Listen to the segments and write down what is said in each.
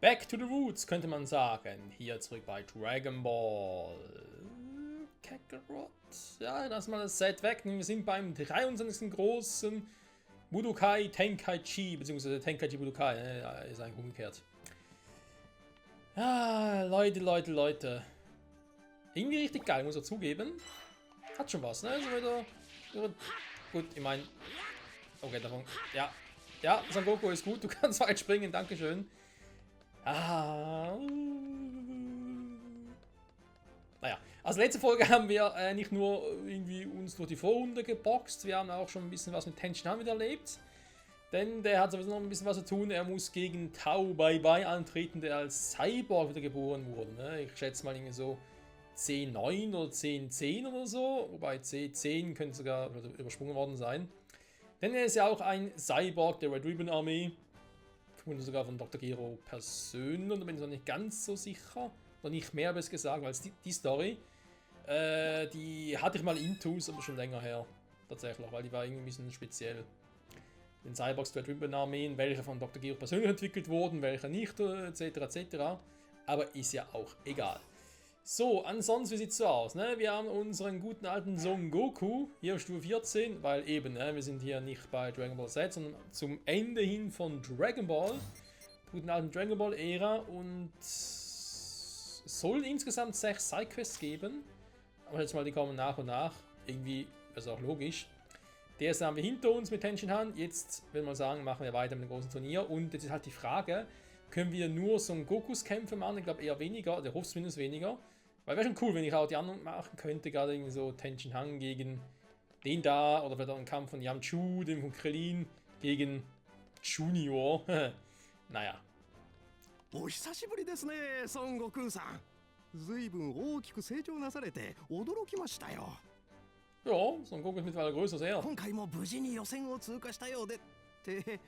Back to the roots, könnte man sagen. Hier zurück bei Dragon Ball. Kakarot. Ja, lass mal das Set weg. Wir sind beim 23. großen Budokai Tenkaichi, beziehungsweise Tenkaichi Budokai. Ja, ist eigentlich umgekehrt. Ah, Leute. Irgendwie richtig geil, muss er zugeben. Hat schon was, ne? Also wieder, gut, ich meine... Okay, davon... Ja, Son Goku ist gut, du kannst weit springen, dankeschön. Ah. Naja, also letzte Folge haben wir nicht nur irgendwie uns durch die Vorrunde geboxt, wir haben auch schon ein bisschen was mit Tenshinhan wieder erlebt. Denn der hat sowieso noch ein bisschen was zu tun, er muss gegen Tao Bai antreten, der als Cyborg wieder geboren wurde. Ne? Ich schätze mal irgendwie so C9 oder C10 oder so, wobei C10 könnte sogar übersprungen worden sein. Denn er ist ja auch ein Cyborg der Red Ribbon Armee. Wurde sogar von Dr. Gero persönlich, und da bin ich noch nicht ganz so sicher. Noch nicht mehr besser gesagt, weil die Story, die hatte ich mal intus, aber schon länger her. Tatsächlich, weil die war irgendwie ein bisschen speziell. Den Cyborgs der Red Ribbon Armeen, welche von Dr. Gero persönlich entwickelt wurden, welche nicht, etc. Aber ist ja auch egal. So, ansonsten, wie sieht es so aus? Ne? Wir haben unseren guten alten Son Goku hier auf Stufe 14, weil eben, ne, wir sind hier nicht bei Dragon Ball Z, sondern zum Ende hin von Dragon Ball. Guten alten Dragon Ball Ära, und es soll insgesamt 6 Sidequests geben. Aber jetzt mal, die kommen nach und nach. Irgendwie, das ist auch logisch. Die erste haben wir hinter uns mit Tenshinhan. Jetzt, will man sagen, machen wir weiter mit dem großen Turnier. Und jetzt ist halt die Frage, können wir nur Son Gokus Kämpfe machen? Ich glaube eher weniger, der hofft zumindest weniger. Weil wäre schon cool, wenn ich auch die anderen machen könnte, gerade irgendwie so Tenshinhan gegen den da, oder vielleicht auch ein Kampf von Yamchu, dem von Krillin, gegen Junior. Naja. お久しぶりですね、孫悟空さん。ずいぶん大きく成長なされて驚きましたよ。Ja, Son Goku ist mittlerweile größer als er. 今回も無事に予選を通過したようでって、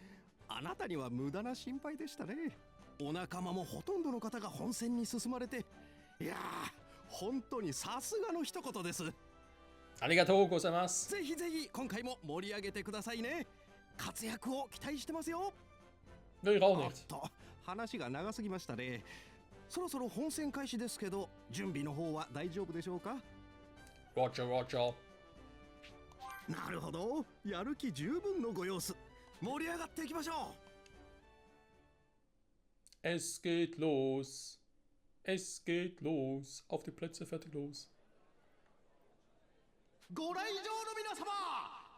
あなたには無駄な心配でしたね。お仲間もほとんどの方が本戦に進まれて、いやー、本当にさすがの一言です。ありがとうございます。ぜひぜひ今回も盛り上げてくださいね。活躍を期待してますよ。Will ich auch おっ nicht. と、話が長すぎましたね。そろそろ本戦開始ですけど、準備の方は大丈夫でしょうか？ Roger. なるほど、やる気十分のご様子。盛り上がっていきましょ Es geht los. Auf die Plätze, fertig, los. う。ご来場の皆様、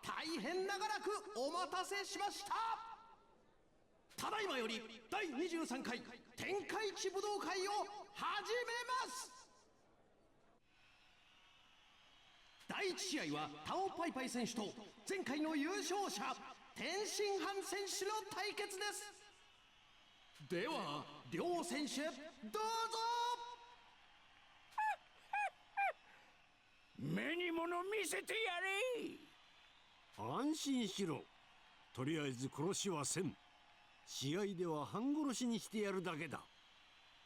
大変長らくお待たせしました。ただいまより第23回天下一武道会を始めます。第1試合はタオパイパイ選手と前回の優勝者天津飯選手の対決です。では両選手どうぞ。目に物見せてやれ。安心しろ。とりあえず殺しはせん。試合では半殺しにしてやるだけだ。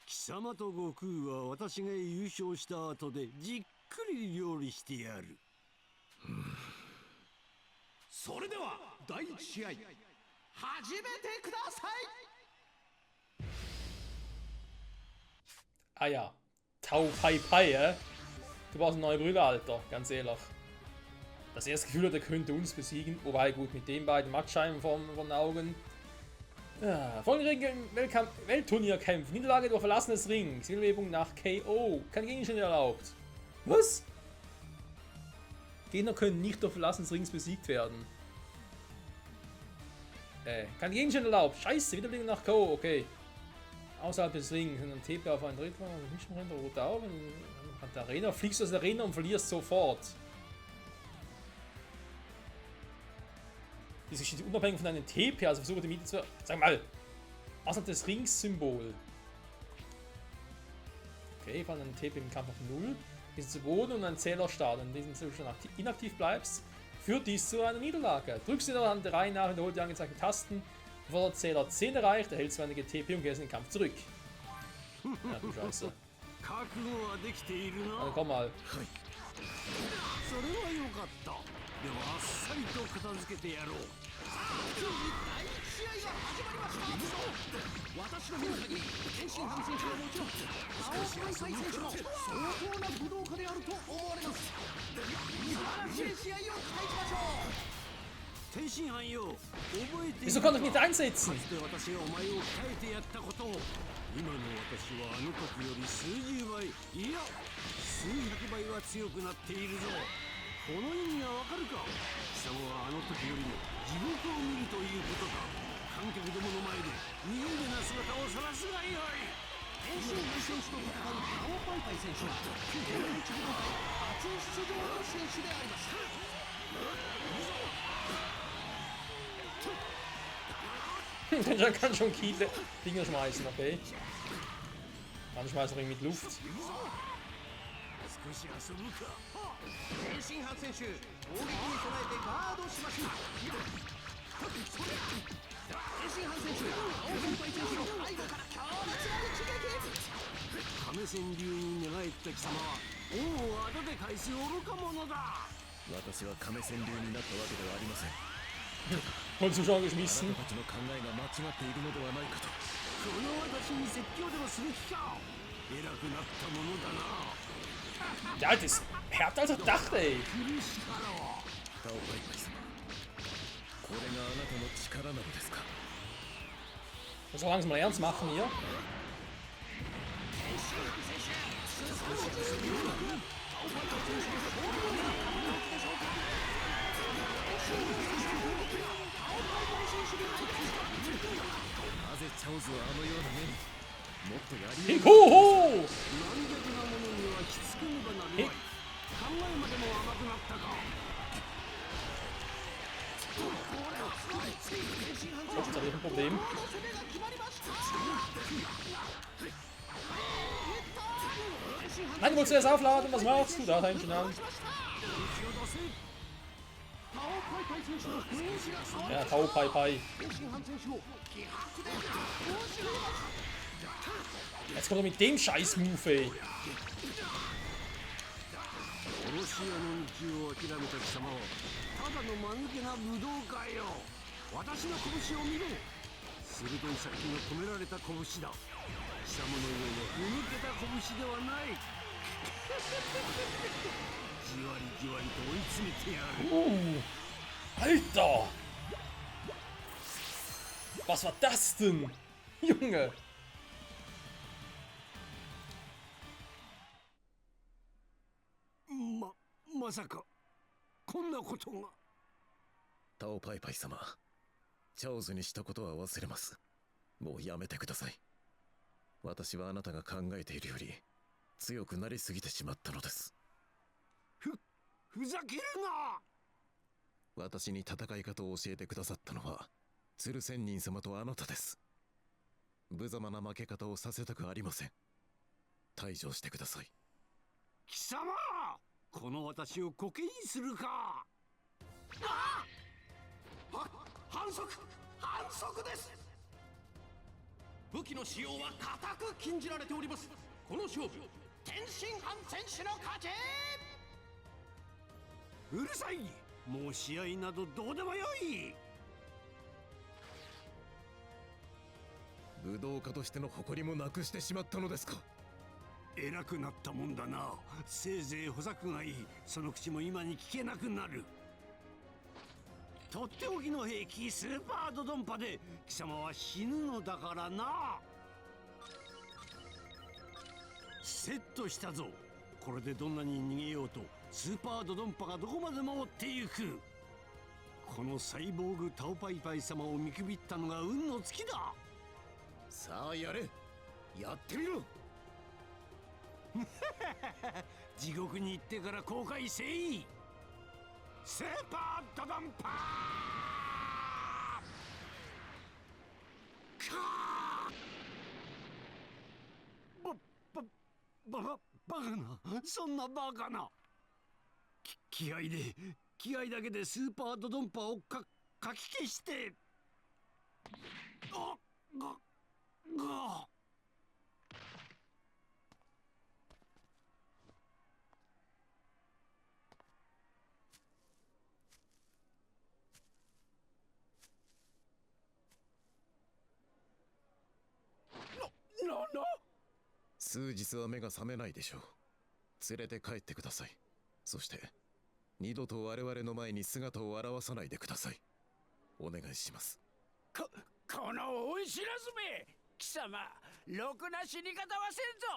貴様と悟空は私が優勝した後でじっくり料理してやる。それでは第1試合始めてください。 Ah ja. Tao Pai, Du brauchst eine neue Brille, Alter. Ganz ehrlich. Das erste Gefühl hat, er könnte uns besiegen. Wobei, gut, mit den beiden Mattscheiben vor den Augen. Ja, folgende Weltturnierkämpfe. Niederlage durch Verlassen des Rings. Wiederbelebung nach KO. Kein Gegenstand erlaubt. Was? Gegner können nicht durch Verlassen des Rings besiegt werden. Kein Gegenstand erlaubt. Scheiße, Wiederbelebung nach KO. Okay. Außerhalb des Rings. Wenn ein TP auf einen Dritt war, nicht mehr rot auf. Hat der Arena. Fliegst du aus der Arena und verlierst sofort. Diese steht unabhängig von deinem TP, also versuche die Miete zu... Sag mal! Außerhalb des Rings-Symbol. Okay, von einem TP im Kampf auf 0. Gehst zu Boden und ein Zähler startet. Wenn du in diesem Zustand inaktiv bleibst, führt dies zu einer Niederlage. Drückst du an der Reihe nach wiederholt die angezeigten Tasten. Bevor der Zähler 10 erreicht, erhältst du einige TP und gehst in den Kampf zurück. Ja, du Scheiße. Also komm mal. それはよかった。ではあっさりと片付けてやろう。第1試試合が始まりました。私の見る限り天津飯選手はもちろん青パイパイ選手も相当な武道家であると思われます。素晴らしい試合を期待しましょう。天津飯よ、覚えている Wieso konnte ich nicht einsetzen? かつて私がお前を鍛えてやったことを。今の私はあの時より数十倍、いや数百倍は強くなっているぞ。この意味がわかるか。貴様はあの時よりも地獄を見るということか。観客どもの前で無意味な姿を晒すがよい。天津飯選手と戦う青パイパイ選手は現地武道会初出場の選手であります。Der kann schon viele Dinger schmeißen, okay. Anschmeißung mit Luft. 少し遊ぶか。天津飯選手、攻撃に備えてガードしましょう。天津飯選手、青パイパイ選手の背後から強烈な一撃。亀仙流に寝返った貴様は恩を後で返す愚か者だ。私は亀仙流になったわけではありません。 Und Zuschauer geschmissen. たちの考えが間違っているのではないかと。この私に説教でもする気か。偉くなったものだな。 Ja, das ist härter als ich dachte, ey. 苦しからは。タオパイパイ様、これがあなたの力なのですか。 So langsam mal ernst machen hier. Hoho! 軟弱な者にはきつくねばなるまい。考えまでも甘くなったか。 Jetzt habe ich ein Problem. Nein, du musst erst aufladen. Was machst du da, Händchen an? Ja, Tau Pai Pai. Jetzt kommt er mit dem Scheiß-Move, ey. 殺し屋の道を諦めた貴様はただの間抜けな武道家よ。私の拳を見ろ。鋭い先の込められた拳だ。貴様のようなふぬけた拳ではない。じわりじわりと追い詰めてやる。Alter! Was war das denn? Junge! まさかこんなことが。タオパイパイ様、チャオズにしたことは忘れます。もうやめてください。私はあなたが考えているより強くなりすぎてしまったのです。ふざけるな。私に戦い方を教えてくださったのは鶴仙人様とあなたです。無様な負け方をさせたくありません。退場してください。貴様、この私をコケにするか。反則です。武器の使用は固く禁じられております。この勝負、天津飯選手の勝ち。うるさい。もう試合などどうでもよい。武道家としての誇りもなくしてしまったのですか。偉くなったもんだな。せいぜい補佐がいい。その口も今に聞けなくなる。とっておきの兵器スーパードドンパで貴様は死ぬのだからな。セットしたぞ。これでどんなに逃げようとスーパードドンパがどこまでも追ってゆく。このサイボーグタオパイパイ様を見くびったのが運の尽きだ。さあやれ、やってみろ。地獄に行ってから後悔せい。スーパードドンパーバカな。そんなバカな。気合だけでスーパードドンパをかき消して。数日は目が覚めないでしょう。連れて帰ってください。そして二度と我々の前に姿を現さないでください。お願いします。この恩知らずめ、貴様ろくな死に方はせんぞ。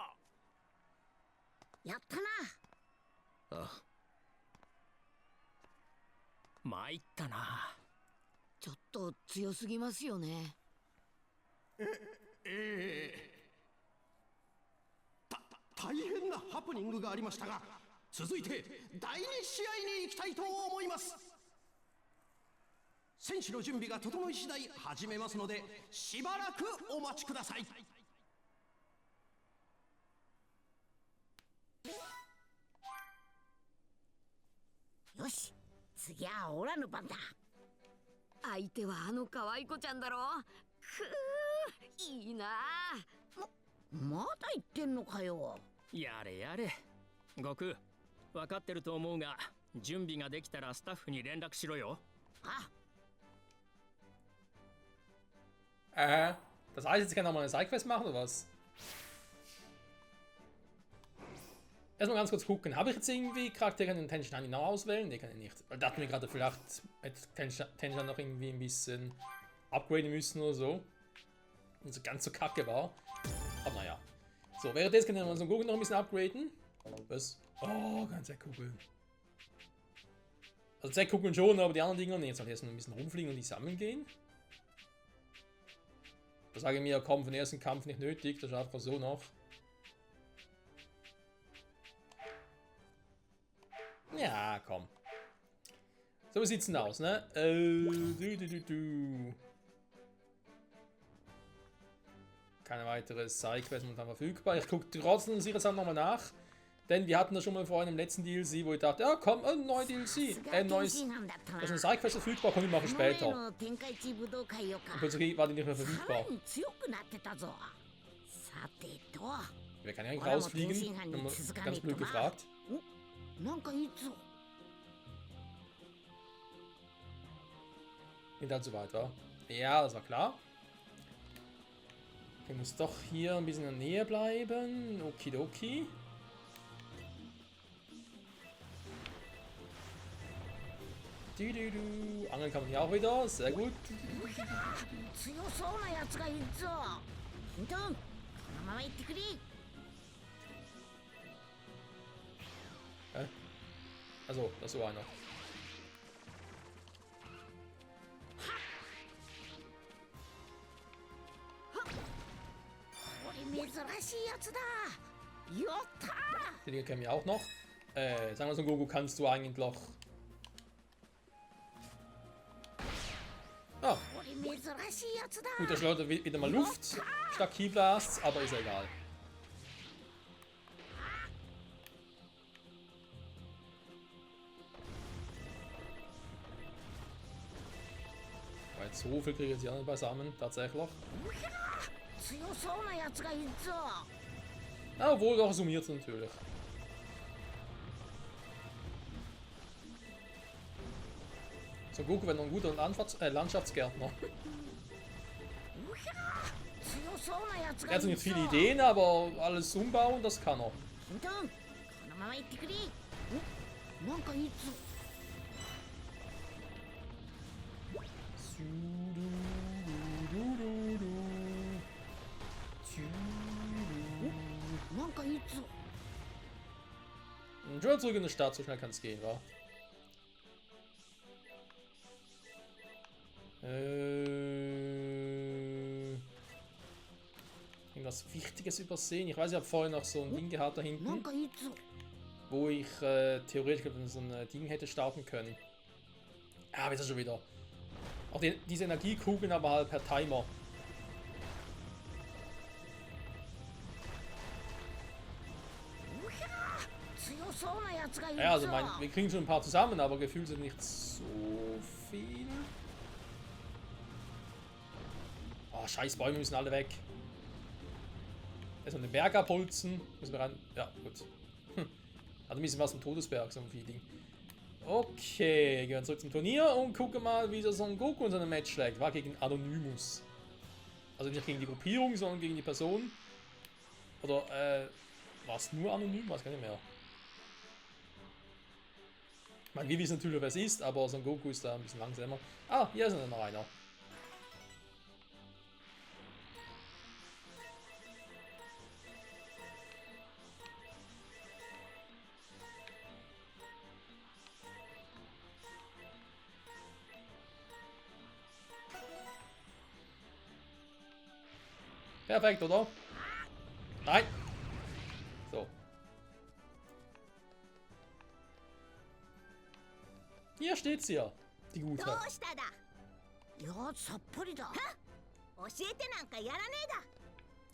やったな。ああ、参ったな。ちょっと強すぎますよね。大変なハプニングがありましたが、続いて第2試合に行きたいと思います。選手の準備が整い次第始めますので、しばらくお待ちください。よし、次はオラの番だ。相手はあの可愛い子ちゃんだろ。くー、いいな。まだ言ってんのかよ。やれやれ。悟空、分かってると思うが、準備ができたらスタッフに連絡しろよ。あ、Das heißt, jetzt kann nochmal eine Sidequest machen oder was? Erstmal ganz kurz gucken. Habe ich jetzt irgendwie Charaktere in Tension Han genau auswählen? Ne, kann ich nicht. Weil dachte mir gerade, vielleicht hätte Tension Han noch irgendwie ein bisschen upgraden müssen oder so. Und so ganz so kacke war. Aber naja. So, währenddessen können wir unseren Gurken noch ein bisschen upgraden. Was? Oh, ganz Zeckkugel. Also Zeckkugeln schon, aber die anderen Dinger nicht. Jetzt soll ich erst noch ein bisschen rumfliegen und die sammeln gehen. Da sage ich mir, komm, von ersten Kampf nicht nötig, das schaffen wir so noch. Ja, komm. So, wie sieht's denn aus, ne? Keine weitere Sidequest momentan verfügbar. Ich gucke trotzdem sicherheitshalber nochmal nach. Denn wir hatten das schon mal vorhin im letzten DLC, wo ich dachte, ja komm, ein neues DLC. Neues. Das ist eine Sidequest verfügbar, komm, ich mache später. Und plötzlich war die nicht mehr verfügbar. Wer kann ja eigentlich rausfliegen? Ganz blöd gefragt. Nicht allzu weit, war. Ja, das war klar. Ich muss doch hier ein bisschen in der Nähe bleiben. Okidoki. Angeln kann man hier auch wieder. Sehr gut. Hä? Also, das ist so einer. Die Dinge kennen wir auch noch. Sagen wir so, Goku, kannst du eigentlich noch... Ah. Gut, der schleudert wieder mal Luft statt Keyblasts, aber ist ja egal. Weil so viel kriege ich jetzt ja nicht beisammen, tatsächlich. Ja, obwohl doch summiert natürlich. So, Goku wäre noch ein guter Landschaftsgärtner. Er hat so nicht viele Ideen, aber alles umbauen, das kann er. Schon zurück in die Stadt, so schnell kann es gehen, wa? Irgendwas Wichtiges übersehen. Ich weiß, ich habe vorhin noch so ein Ding gehabt da hinten, wo ich theoretisch so ein Ding hätte starten können. Ah, wie ist das schon wieder? Auch diese Energiekugeln, aber halt per Timer. Ja, also wir kriegen schon ein paar zusammen, aber gefühlt sind nicht so viel. Oh, scheiß Bäume müssen alle weg. Erstmal den Berg abholzen. Müssen wir ran. Ja, gut. Hat ein bisschen was vom Todesberg, so ein Feeling. Okay, gehen wir zurück zum Turnier und gucken mal, wie der Son Goku in seinem Match schlägt. War gegen Anonymous. Also nicht gegen die Gruppierung, sondern gegen die Person. Oder war es nur anonym? Weiß gar nicht mehr. Ich meine, wir wissen natürlich, wer es ist, aber Son Goku ist da ein bisschen langsamer. Ah, hier ist noch einer. Perfekt, oder? Nein! So. Hier steht sie ja, die Gute. どうしただ。いやさっぱりだ。教えてなんかやらねえだ。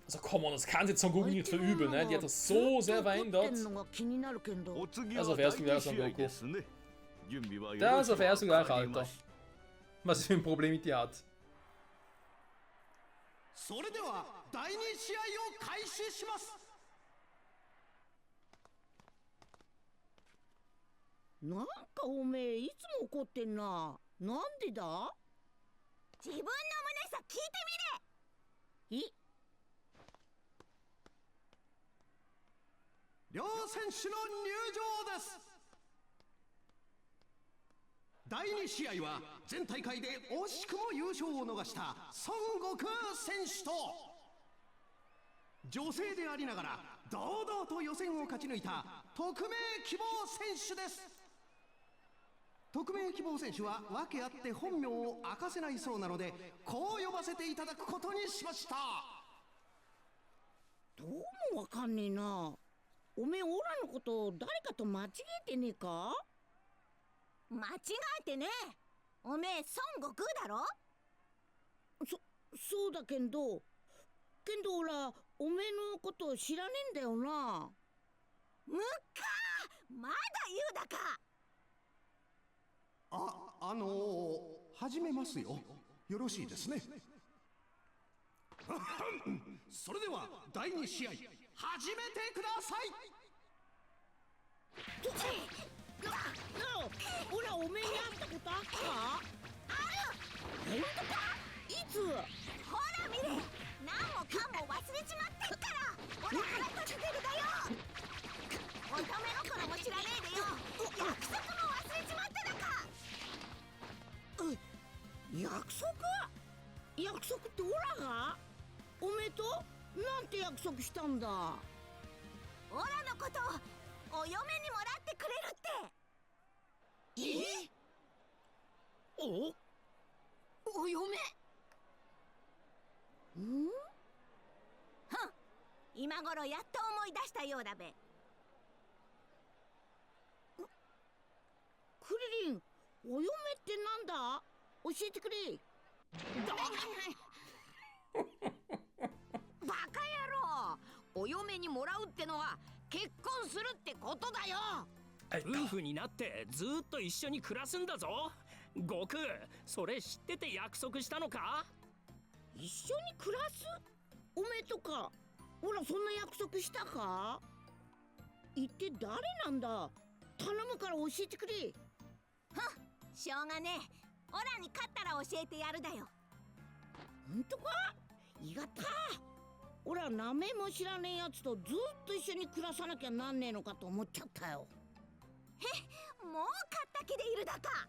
Also komm on, das kann jetzt Son Goku nicht verübeln, ne? Die hat das so sehr verändert. お次 Also は fährst du 第 gleich 2 Son 試合 Goku. ですね。準備はよろ Das しく erfährst du わ gleich, かりま Alter. し Was für ein Problem mit dir hat. それでは第2試合を開始します。なんかおめえいつも怒ってんな。なんでだ？自分の胸さ聞いてみれ。い両選手の入場です。第2試合は前大会で惜しくも優勝を逃した孫悟空選手と女性でありながら堂々と予選を勝ち抜いた匿名希望選手です。匿名希望選手は訳あって本名を明かせないそうなので、こう呼ばせていただくことにしました。どうもわかんねえな。おめえオラのこと誰かと間違えてねえか？間違えてねえ。おめえ孫悟空だろ。そうだけどオラおめえのこと知らねえんだよな。むっかー、まだ言うだか。始めますよ。よろしいですね。それでは第2試合始めてください。オラおめえに会ったことあっか？ある。本当か？いつ？ほら見れ、何もかも忘れちまってっから。ほら腹立ててるだよ。乙女心も知らねえでよ。約束も忘れちまってだか。約束ってオラが？おめえとなんて約束したんだ？オラのことお嫁にもらってくれるって。お嫁？今頃やっと思い出したようだべ。クリリン、お嫁ってなんだ？教えてくれ。バカ野郎、お嫁にもらうってのは結婚するってことだよ。夫婦になってずーっと一緒に暮らすんだぞ。悟空、それ知ってて約束したのか？一緒に暮らす？おめえとかほらそんな約束したか？一体誰なんだ？頼むから教えてくれ。しょうがねえ。オラに勝ったら教えてやるだよ。ほんとか？いがた。オラ名前も知らねえやつとずっと一緒に暮らさなきゃなんねえのかと思っちゃったよ。もう勝った気でいるだか。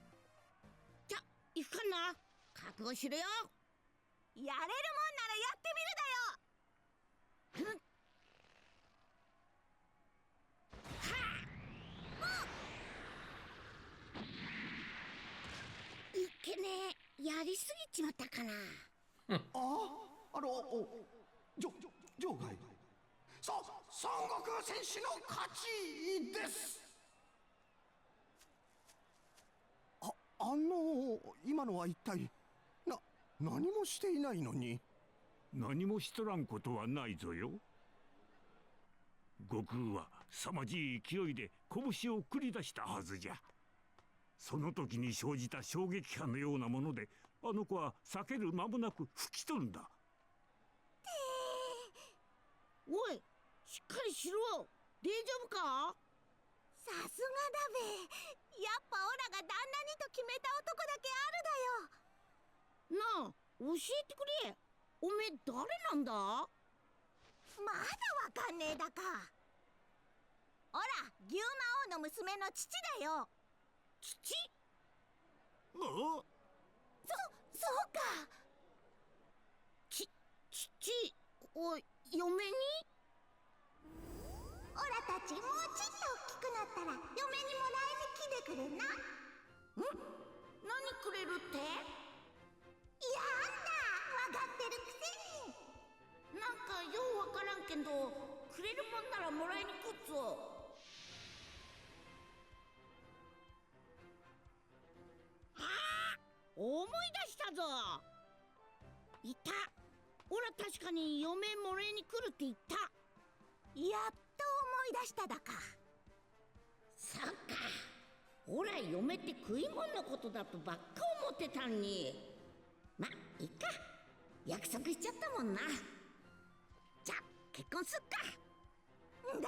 じゃ行くかな。覚悟しろよ。やれるもんならやってみるだよ。いけねえ、やりすぎちまったかな。場外。孫悟空選手の勝ちです。今のは一体何もしていないのに。何もしとらんことはないぞよ。悟空は凄まじい勢いで拳を繰り出したはずじゃ。その時に生じた衝撃波のようなもので、あの子は避ける間もなく吹き飛んだ。おい、しっかりしろ。大丈夫か？さすがだべ。やっぱオラが旦那にと決めた男だけあるだよ。なあ、教えてくれ。おめえ誰なんだ？まだわわかんねえだか。ほら、牛魔王の娘の父だよ。父？おそうか。父を嫁に？オラたちもうちっと大きくなったら嫁にもらいに来てくれな。何くれるって？いやあんだ、わかってるくせに。なんかようわからんけど、くれるもんならもらいに来っぞ。思い出したぞ。いた。オラ確かに嫁もらいに来るって言った。やっと思い出しただか。そっか。オラ嫁って食い物のことだとばっか思ってたんに。ま、いいか。約束しちゃったもんな。じゃ、結婚すっか。んだ。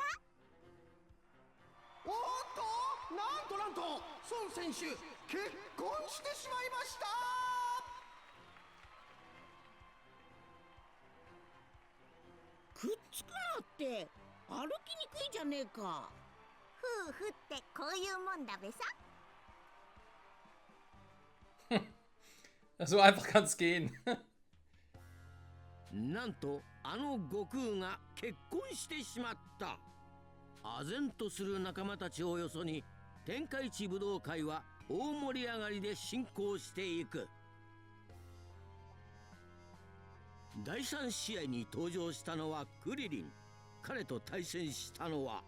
おっとなんと孫選手結婚してしまいました。くっつくなって歩きにくいじゃねえか。夫婦ってこういうもんだべさ。So einfach kann's gehen. なんとあの悟空が結婚してしまった。唖然とする仲間たちをよそに天下一武道会は大盛り上がりで進行していく。第3試合に登場したのはクリリン。彼と対戦したのは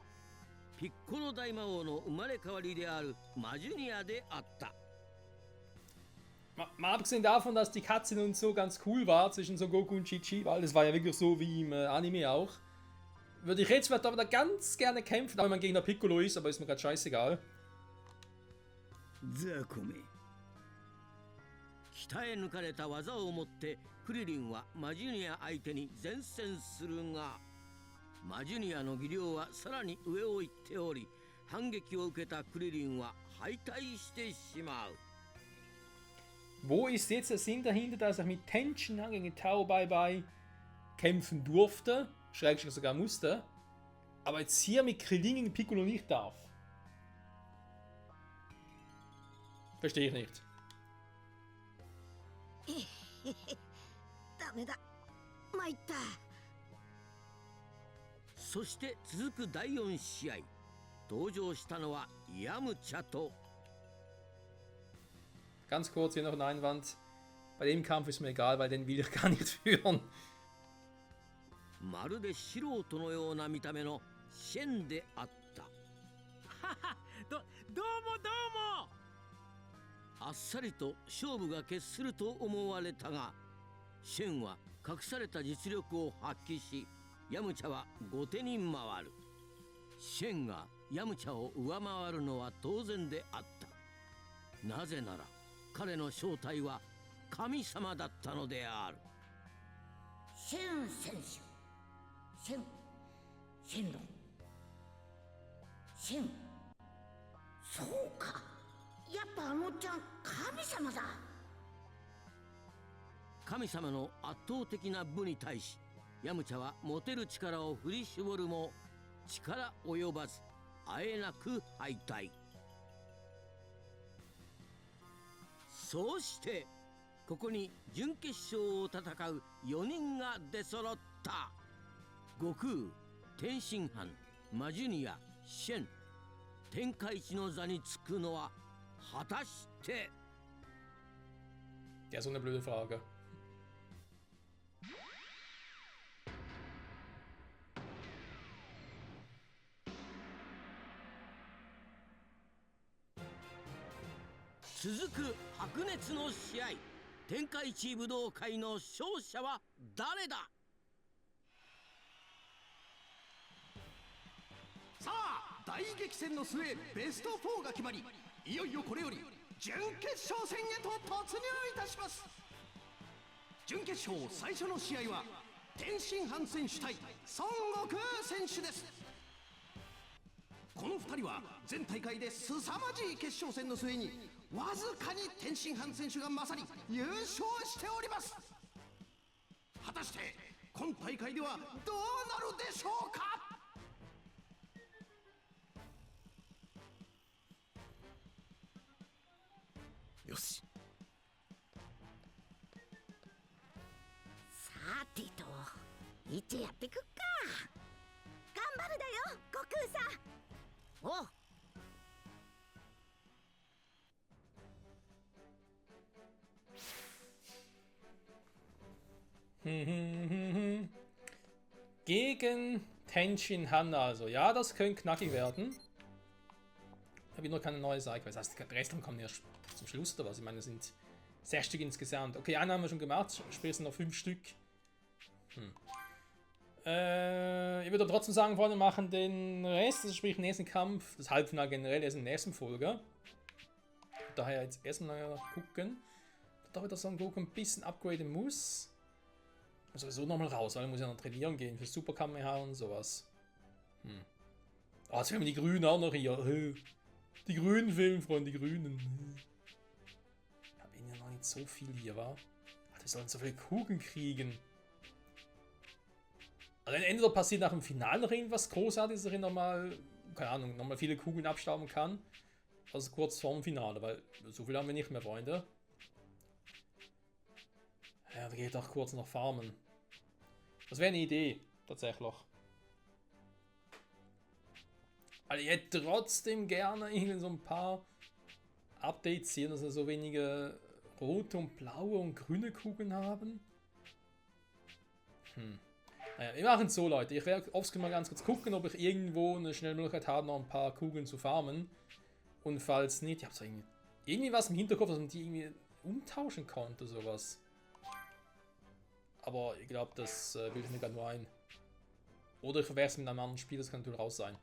ピッコロ大魔王の生まれ変わりであるマジュニアであった。Mal abgesehen davon, dass die Cutscene und so ganz cool war zwischen Son Goku und Chi-Chi, weil das war ja wirklich so wie im Anime auch, würde ich jetzt vielleicht aber ganz gerne kämpfen, auch wenn man gegen der Piccolo ist, aber ist mir gerade scheißegal. ザコメ。鍛え抜かれた技を持ってクリリンはマジュニア相手に善戦するが、マジュニアの技量はさらに上を行っており、反撃を受けたクリリンは敗退してしまう。Wo ist jetzt der Sinn dahinter, dass er mit Tenshinhan gegen Tao Bai Bai kämpfen durfte, schrägstrich sogar musste, aber jetzt hier mit Krillin gegen Piccolo nicht darf? Verstehe ich nicht. ダメだ。参った。そして続く第4試合、登場したのはヤムチャと。Ganz kurz hier noch ein Einwand. Bei dem Kampf ist mir egal, weil den will ich gar nicht führen. まるで素人のような見た目のシェンであった。どうもどうも。あっさりと勝負が決すると思われたが、シェンは隠された実力を発揮し、ヤムチャは後手に回る。シェンがヤムチャを上回るのは当然であった。なぜなら彼の正体は神様だったのである。シェン選手。シェンロン。シェン。そうか。やっぱあのちゃん神様だ。神様の圧倒的な武に対し、ヤムチャは持てる力を振り絞るも力及ばず、あえなく敗退。そうしてここに準決勝を戦う4人が出揃った。悟空、天津飯、マジュニア、シェン。天下一の座につくのは果たして。 Ja, so eine blöde Frage. 続く白熱の試合、天下一武道会の勝者は誰だ。さあ大激戦の末ベスト4が決まり、いよいよこれより準決勝戦へと突入いたします。準決勝最初の試合は天津飯選手対孫悟空選手です。この2人は前大会で凄まじい決勝戦の末にわずかに天津飯選手が勝り優勝しております。果たして今大会ではどうなるでしょうか。よし。さてと一応やってくっか。頑張るだよ悟空さん。おう。Gegen Tenshin Han also. Ja, das könnte knackig werden. Habe ich noch keine neue Seite. Das heißt, die Restlichen kommen erst zum Schluss oder was? Ich meine, es sind 6 Stück insgesamt. Okay, einen haben wir schon gemacht. Sprich, es sind noch 5 Stück. Ich würde aber trotzdem sagen, Freunde, machen den Rest, also sprich den nächsten Kampf, das Halbfinale generell, erst in der nächsten Folge. Daher jetzt erstmal gucken. Da wieder so ein Goku ein bisschen upgraden muss. Sowieso nochmal raus, weil er muss ja noch trainieren gehen für Super Kamehameha und sowas. Oh, jetzt haben wir die Grünen auch noch hier. Die Grünen fehlen, Freunde, die Grünen. Ich habe ihnen ja noch nicht so viel hier, wa? Die sollen so viele Kugeln kriegen. Also entweder passiert nach dem Finale noch irgendwas Großartiges, dass er nochmal, keine Ahnung, nochmal viele Kugeln abstauben kann. Also kurz vorm Finale, weil so viel haben wir nicht mehr, Freunde. Ja, da geht auch kurz noch farmen. Das wäre eine Idee, tatsächlich. Also ich hätte trotzdem gerne irgendwie so ein paar Updates hier, dass wir so wenige rote und blaue und grüne Kugeln haben. Naja, wir machen es so, Leute. Ich werde offscreen mal ganz kurz gucken, ob ich irgendwo eine schnelle Möglichkeit habe, noch ein paar Kugeln zu farmen. Und falls nicht, ich habe so irgendwie was im Hinterkopf, dass man die irgendwie umtauschen konnte, sowas. Aber ich glaube, das will ich mir gerade nur ein. Oder ich verwechsel mit einem anderen Spiel, das kann natürlich raus sein.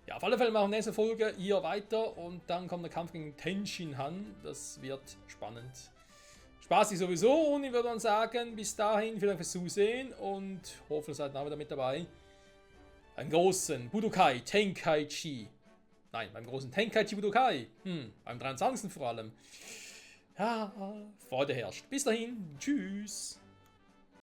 Ja, auf alle Fälle machen wir nächste Folge hier weiter und dann kommt der Kampf gegen Tenshin Han. Das wird spannend. Spaßig sowieso und ich würde dann sagen, bis dahin, vielen Dank fürs Zusehen und hoffe, ihr seid auch wieder mit dabei. Beim großen Budokai Tenkaichi. Nein, beim großen Tenkaichi Budokai. Beim 23. vor allem. Ja, Freude herrscht. Bis dahin, tschüss.